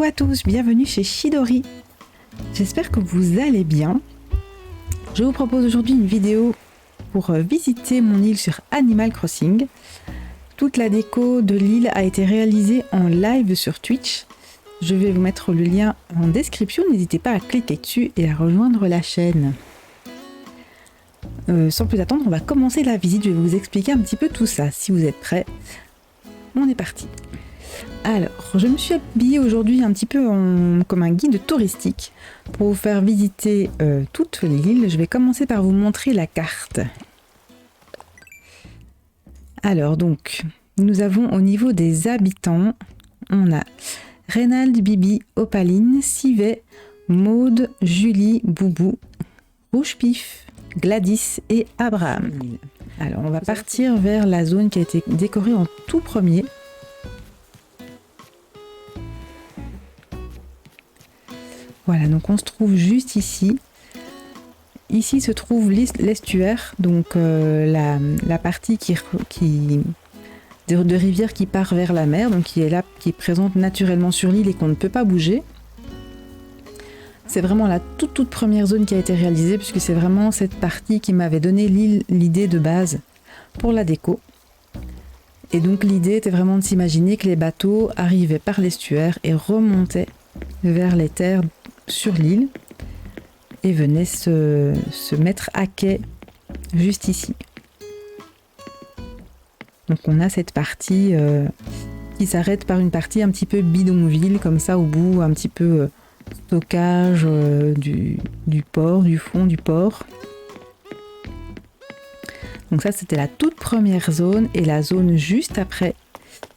à tous, bienvenue chez Chidori. J'espère que vous allez bien. Je vous propose aujourd'hui une vidéo pour visiter mon île sur Animal Crossing. Toute la déco de l'île a été réalisée en live sur Twitch. Je vais vous mettre le lien en description, n'hésitez pas à cliquer dessus et à rejoindre la chaîne. Sans plus attendre, on va commencer la visite, je vais vous expliquer un petit peu tout ça. Si vous êtes prêts, on est parti. Alors, je me suis habillée aujourd'hui un petit peu comme un guide touristique pour vous faire visiter toute l'île. Je vais commencer par vous montrer la carte. Alors donc, nous avons au niveau des habitants, on a Reynald, Bibi, Opaline, Sivet, Maude, Julie, Boubou, Rouge-Pif, Gladys et Abraham. Alors on va partir vers la zone qui a été décorée en tout premier. Voilà, donc on se trouve juste ici. Ici se trouve l'estuaire, donc la partie de rivière qui part vers la mer, donc qui est là, qui est présente naturellement sur l'île et qu'on ne peut pas bouger. C'est vraiment la toute première zone qui a été réalisée, puisque c'est vraiment cette partie qui m'avait donné l'idée de base pour la déco. Et donc l'idée était vraiment de s'imaginer que les bateaux arrivaient par l'estuaire et remontaient vers les terres sur l'île et venaient se mettre à quai juste ici. Donc on a cette partie qui s'arrête par une partie un petit peu bidonville, comme ça au bout, un petit peu stockage du port, du fond du port. Donc ça c'était la toute première zone, et la zone juste après,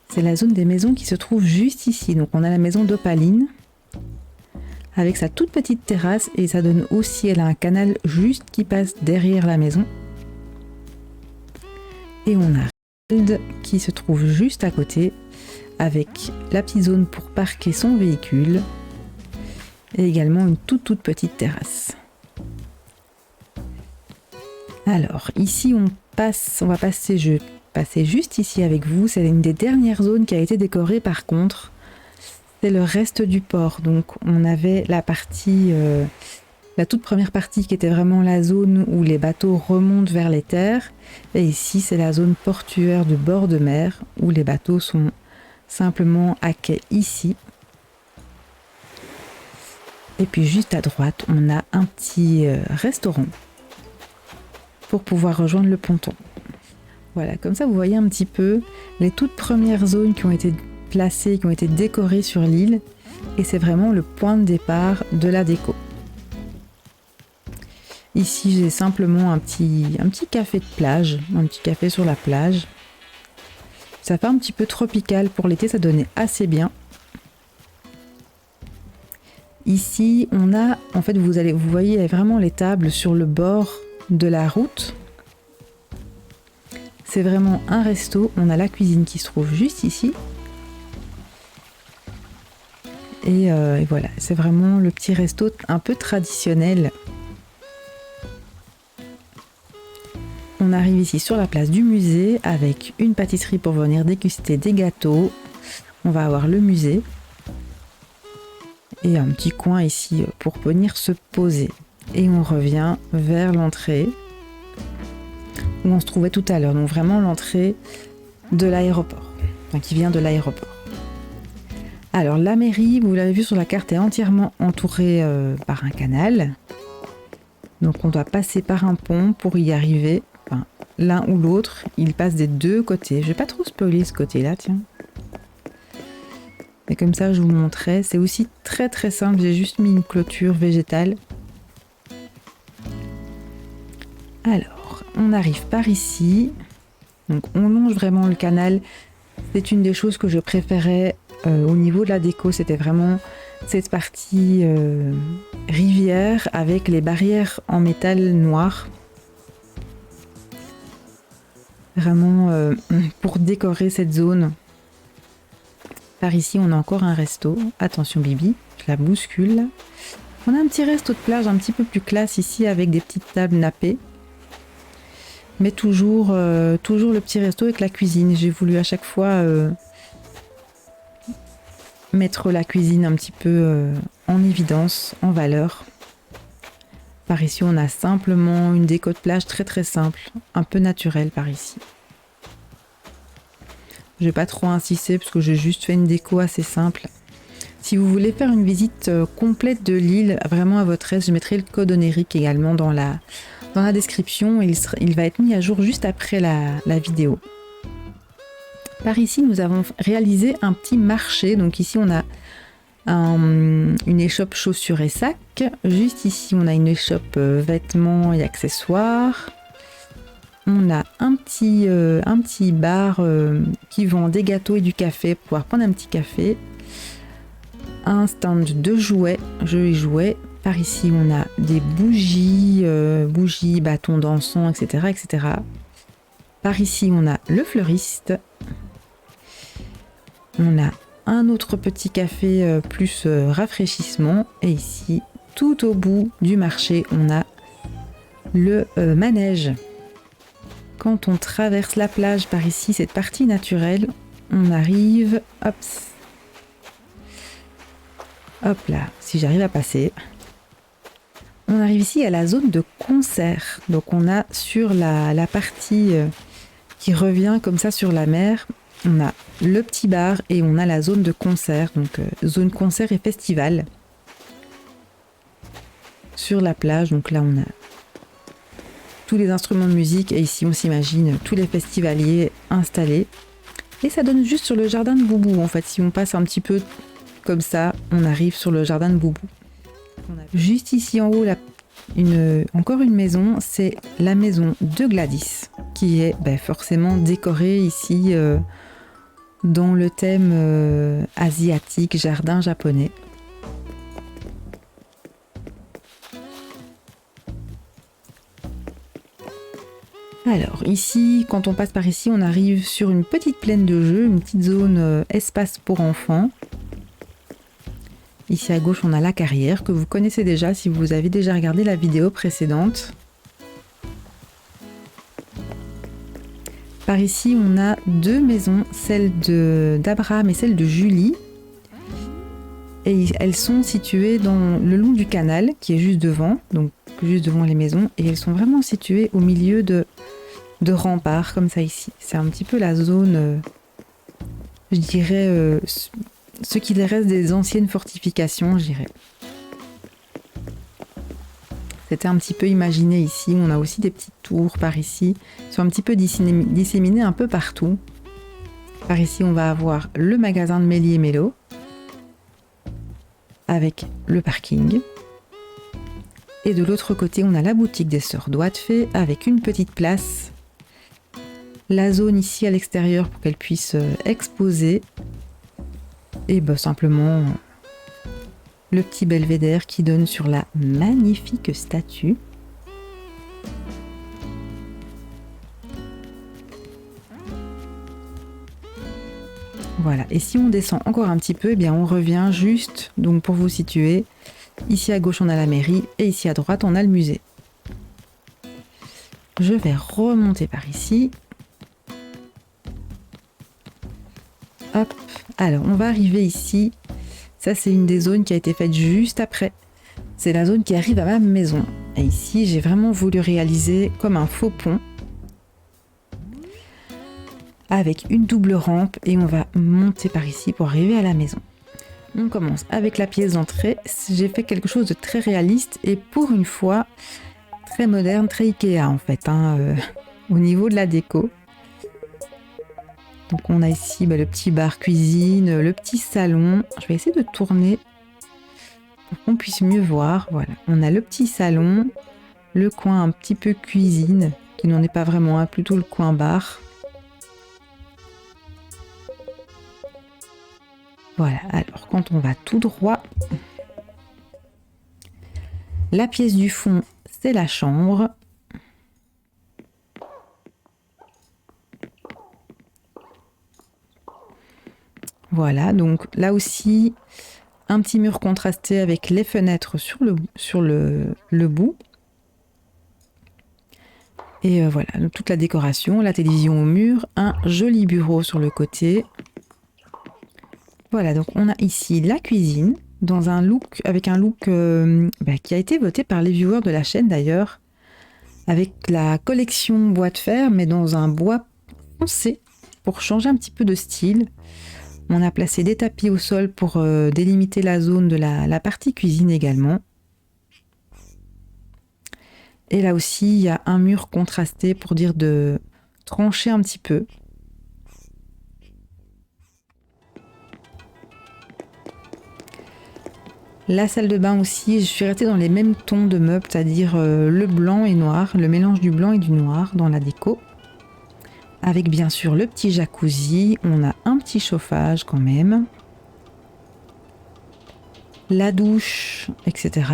c'est la zone des maisons qui se trouve juste ici. Donc on a la maison d'Opaline, avec sa toute petite terrasse, et ça donne aussi, elle a un canal juste qui passe derrière la maison. Et on a Reynald qui se trouve juste à côté, avec la petite zone pour parquer son véhicule, et également une toute petite terrasse. Alors ici je vais passer juste ici avec vous, c'est une des dernières zones qui a été décorée par contre. C'est le reste du port, donc on avait la partie, la toute première partie qui était vraiment la zone où les bateaux remontent vers les terres, et ici c'est la zone portuaire de bord de mer où les bateaux sont simplement à quai ici. Et puis juste à droite, on a un petit restaurant pour pouvoir rejoindre le ponton. Voilà, comme ça vous voyez un petit peu les toutes premières zones qui ont été placées, qui ont été décorées sur l'île, et c'est vraiment le point de départ de la déco. Ici j'ai simplement un petit café de plage, un petit café sur la plage. Ça fait un petit peu tropical pour l'été, ça donnait assez bien. Ici on a, en fait vous voyez vraiment les tables sur le bord de la route. C'est vraiment un resto, on a la cuisine qui se trouve juste ici. Et voilà, c'est vraiment le petit resto un peu traditionnel. On arrive ici sur la place du musée avec une pâtisserie pour venir déguster des gâteaux. On va avoir le musée et un petit coin ici pour venir se poser. Et on revient vers l'entrée où on se trouvait tout à l'heure, donc vraiment l'entrée de l'aéroport, enfin qui vient de l'aéroport. Alors la mairie, vous l'avez vu sur la carte, est entièrement entourée par un canal. Donc on doit passer par un pont pour y arriver. Enfin, l'un ou l'autre, il passe des deux côtés. Je vais pas trop spoiler ce côté-là, tiens. Mais comme ça, je vous montrais. C'est aussi très simple. J'ai juste mis une clôture végétale. Alors, on arrive par ici. Donc on longe vraiment le canal. C'est une des choses que je préférais au niveau de la déco. C'était vraiment cette partie rivière avec les barrières en métal noir. Vraiment pour décorer cette zone. Par ici, on a encore un resto. Attention Bibi, je la bouscule là. On a un petit resto de plage un petit peu plus classe ici avec des petites tables nappées. Mais toujours le petit resto avec la cuisine. J'ai voulu à chaque fois mettre la cuisine un petit peu en évidence, en valeur. Par ici, on a simplement une déco de plage très très simple, un peu naturelle par ici. Je vais pas trop insister parce que j'ai juste fait une déco assez simple. Si vous voulez faire une visite complète de l'île, vraiment à votre aise, je mettrai le code onérique également dans la description. Il va être mis à jour juste après la vidéo. Par ici, nous avons réalisé un petit marché. Donc ici, on a une échoppe chaussures et sacs. Juste ici, on a une échoppe vêtements et accessoires. On a un petit bar qui vend des gâteaux et du café pour pouvoir prendre un petit café. Un stand de jouets, jeux et jouets. Par ici, on a des bougies, bâtons d'encens, etc., etc. Par ici, on a le fleuriste. On a un autre petit café plus rafraîchissement. Et ici, tout au bout du marché, on a le manège. Quand on traverse la plage par ici, cette partie naturelle, on arrive, hop là, si j'arrive à passer. On arrive ici à la zone de concert. Donc on a sur la partie qui revient comme ça sur la mer, on a le petit bar et on a la zone de concert. Donc zone concert et festival. Sur la plage, donc là on a tous les instruments de musique et ici on s'imagine tous les festivaliers installés. Et ça donne juste sur le jardin de Boubou en fait. Si on passe un petit peu comme ça, on arrive sur le jardin de Boubou. Juste ici en haut, encore une maison, c'est la maison de Gladys, qui est forcément décorée ici dans le thème asiatique, jardin japonais. Alors ici, quand on passe par ici, on arrive sur une petite plaine de jeu, une petite zone espace pour enfants. Ici à gauche, on a la carrière que vous connaissez déjà si vous avez déjà regardé la vidéo précédente. Par ici, on a deux maisons, celle d'Abraham et celle de Julie. Et elles sont situées le long du canal qui est juste devant, donc juste devant les maisons. Et elles sont vraiment situées au milieu de remparts comme ça ici. C'est un petit peu la zone, je dirais, ce qu'il reste des anciennes fortifications, je dirais. C'était un petit peu imaginé ici. On a aussi des petites tours par ici. Ils sont un petit peu disséminées un peu partout. Par ici, on va avoir le magasin de Mélie et Mélo avec le parking. Et de l'autre côté, on a la boutique des Sœurs Doigts de Fée avec une petite place. La zone ici à l'extérieur pour qu'elle puisse exposer. Et simplement le petit belvédère qui donne sur la magnifique statue. Voilà, et si on descend encore un petit peu, on revient juste, donc pour vous situer, ici à gauche on a la mairie et ici à droite on a le musée. Je vais remonter par ici. Hop, alors on va arriver ici. Ça c'est une des zones qui a été faite juste après. C'est la zone qui arrive à ma maison. Et ici j'ai vraiment voulu réaliser comme un faux pont. Avec une double rampe et on va monter par ici pour arriver à la maison. On commence avec la pièce d'entrée. J'ai fait quelque chose de très réaliste et pour une fois très moderne, très Ikea en fait, au niveau de la déco. Donc on a ici le petit bar cuisine, le petit salon. Je vais essayer de tourner pour qu'on puisse mieux voir. Voilà, on a le petit salon, le coin un petit peu cuisine, qui n'en est pas vraiment, plutôt le coin bar. Voilà, alors quand on va tout droit, la pièce du fond, c'est la chambre. Voilà, donc là aussi, un petit mur contrasté avec les fenêtres sur le bout. Et voilà, donc toute la décoration, la télévision au mur, un joli bureau sur le côté. Voilà, donc on a ici la cuisine dans un look, avec un look qui a été voté par les viewers de la chaîne d'ailleurs, avec la collection bois de fer, mais dans un bois foncé pour changer un petit peu de style. On a placé des tapis au sol pour délimiter la zone de la partie cuisine également. Et là aussi, il y a un mur contrasté pour dire de trancher un petit peu. La salle de bain aussi, je suis restée dans les mêmes tons de meubles, c'est-à-dire le blanc et noir, le mélange du blanc et du noir dans la déco. Avec bien sûr le petit jacuzzi, on a un petit chauffage quand même. La douche, etc.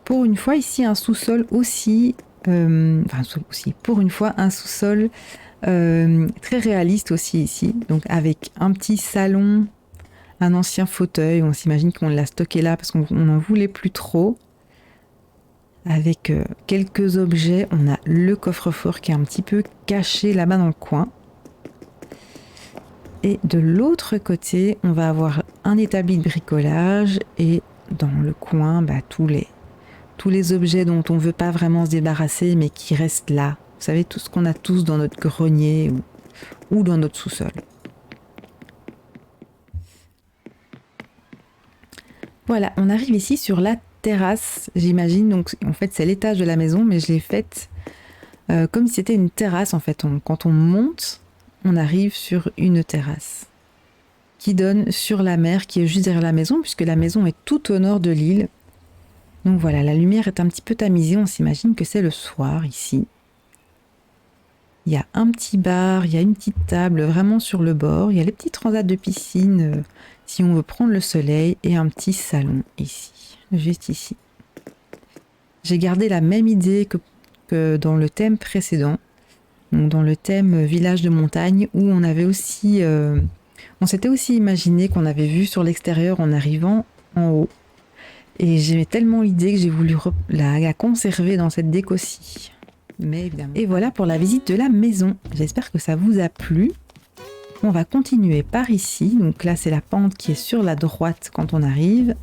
Pour une fois, ici, un sous-sol aussi... pour une fois, un sous-sol très réaliste aussi ici. Donc avec un petit salon, un ancien fauteuil. On s'imagine qu'on l'a stocké là parce qu'on n'en voulait plus trop. Avec quelques objets, on a le coffre-fort qui est un petit peu caché là-bas dans le coin. Et de l'autre côté, on va avoir un établi de bricolage et dans le coin, tous les objets dont on ne veut pas vraiment se débarrasser mais qui restent là. Vous savez, tout ce qu'on a tous dans notre grenier ou dans notre sous-sol. Voilà, on arrive ici sur la terrasse, j'imagine. Donc en fait, c'est l'étage de la maison, mais je l'ai faite comme si c'était une terrasse. En fait, quand on monte, on arrive sur une terrasse qui donne sur la mer qui est juste derrière la maison, puisque la maison est tout au nord de l'île. Donc voilà, la lumière est un petit peu tamisée, on s'imagine que c'est le soir ici. Il y a un petit bar, il y a une petite table vraiment sur le bord, il y a les petits transats de piscine si on veut prendre le soleil et un petit salon ici, juste ici. J'ai gardé la même idée que dans le thème précédent, donc dans le thème village de montagne où on avait aussi, on s'était aussi imaginé qu'on avait vu sur l'extérieur en arrivant en haut. Et j'aimais tellement l'idée que j'ai voulu la conserver dans cette déco-ci. Mais évidemment. Et voilà pour la visite de la maison. J'espère que ça vous a plu. On va continuer par ici. Donc là, c'est la pente qui est sur la droite quand on arrive.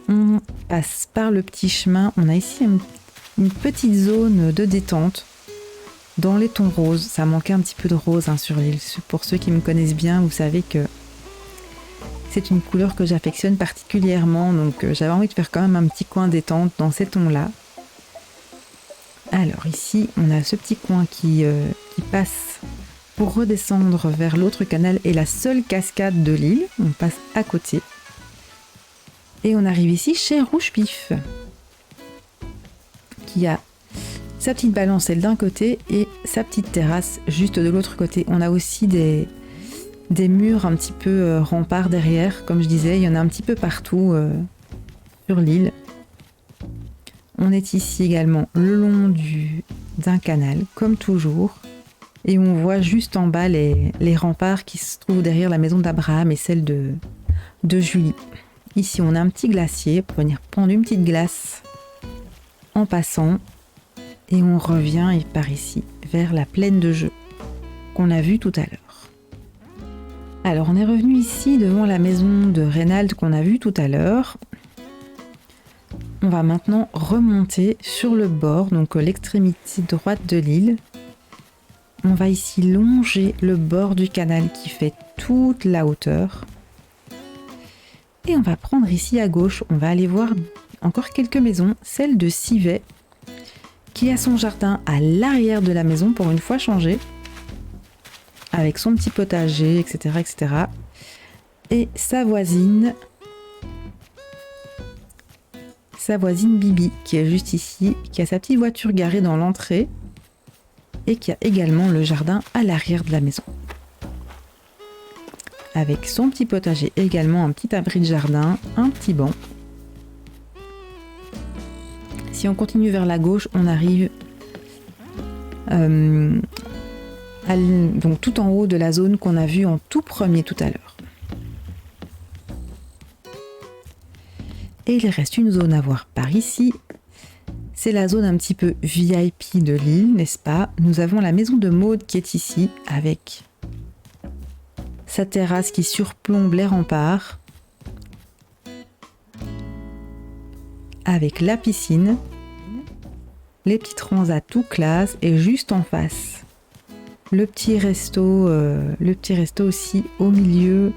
On passe par le petit chemin. On a ici une petite zone de détente dans les tons roses. Ça manquait un petit peu de rose sur l'île. Pour ceux qui me connaissent bien, vous savez que c'est une couleur que j'affectionne particulièrement, donc j'avais envie de faire quand même un petit coin détente dans ces tons-là. Alors ici, on a ce petit coin qui passe pour redescendre vers l'autre canal et la seule cascade de l'île. On passe à côté. Et on arrive ici chez Rouge Pif, qui a sa petite balancelle d'un côté et sa petite terrasse juste de l'autre côté. On a aussi des murs un petit peu remparts derrière, comme je disais, il y en a un petit peu partout sur l'île. On est ici également le long d'un canal, comme toujours, et on voit juste en bas les remparts qui se trouvent derrière la maison d'Abraham et celle de Julie. Ici, on a un petit glacier pour venir prendre une petite glace en passant, et on revient par ici, vers la plaine de jeu qu'on a vue tout à l'heure. Alors, on est revenu ici devant la maison de Reynald qu'on a vue tout à l'heure. On va maintenant remonter sur le bord, donc l'extrémité droite de l'île. On va ici longer le bord du canal qui fait toute la hauteur. Et on va prendre ici à gauche, on va aller voir encore quelques maisons, celle de Sivet, qui a son jardin à l'arrière de la maison pour une fois changé, avec son petit potager, etc., etc. Et sa voisine Bibi, qui est juste ici, qui a sa petite voiture garée dans l'entrée et qui a également le jardin à l'arrière de la maison. Avec son petit potager, également un petit abri de jardin, un petit banc. Si on continue vers la gauche, on arrive donc tout en haut de la zone qu'on a vue en tout premier tout à l'heure. Et il reste une zone à voir par ici. C'est la zone un petit peu VIP de l'île, n'est-ce pas? Nous avons la maison de Maud qui est ici, avec sa terrasse qui surplombe les remparts, avec la piscine, les petits transats tout classe, et juste en face, le petit resto aussi au milieu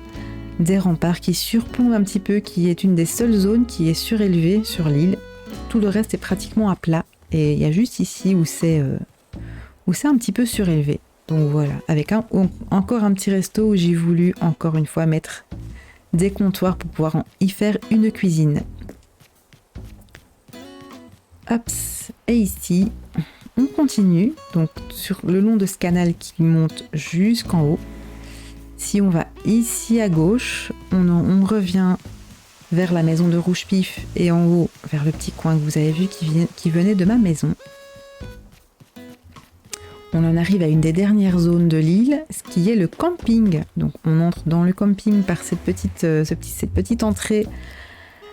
des remparts qui surplombe un petit peu, qui est une des seules zones qui est surélevée sur l'île. Tout le reste est pratiquement à plat et il y a juste ici où c'est un petit peu surélevé. Donc voilà, avec encore un petit resto où j'ai voulu encore une fois mettre des comptoirs pour pouvoir y faire une cuisine. Hop, et ici, on continue donc sur le long de ce canal qui monte jusqu'en haut. Si on va ici à gauche, on revient vers la maison de Rouge Pif et en haut vers le petit coin que vous avez vu qui venait de ma maison. On en arrive à une des dernières zones de l'île, ce qui est le camping. Donc on entre dans le camping par cette petite entrée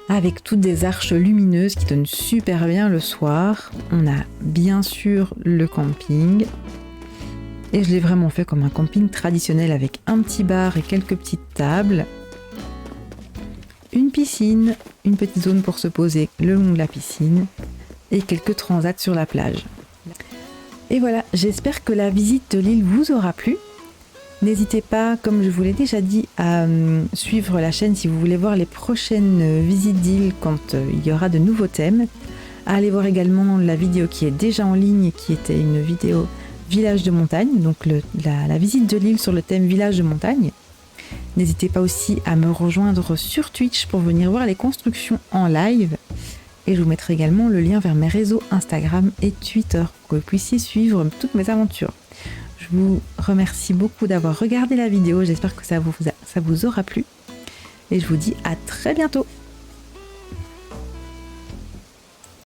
avec toutes des arches lumineuses qui donnent super bien le soir. On a bien sûr le camping. Et je l'ai vraiment fait comme un camping traditionnel avec un petit bar et quelques petites tables. Une piscine, une petite zone pour se poser le long de la piscine et quelques transats sur la plage. Et voilà, j'espère que la visite de l'île vous aura plu. N'hésitez pas, comme je vous l'ai déjà dit, à suivre la chaîne si vous voulez voir les prochaines visites d'île quand il y aura de nouveaux thèmes. Allez voir également la vidéo qui est déjà en ligne, qui était une vidéo village de montagne, donc la visite de l'île sur le thème village de montagne. N'hésitez pas aussi à me rejoindre sur Twitch pour venir voir les constructions en live. Et je vous mettrai également le lien vers mes réseaux Instagram et Twitter pour que vous puissiez suivre toutes mes aventures. Je vous remercie beaucoup d'avoir regardé la vidéo, j'espère que ça vous aura plu. Et je vous dis à très bientôt.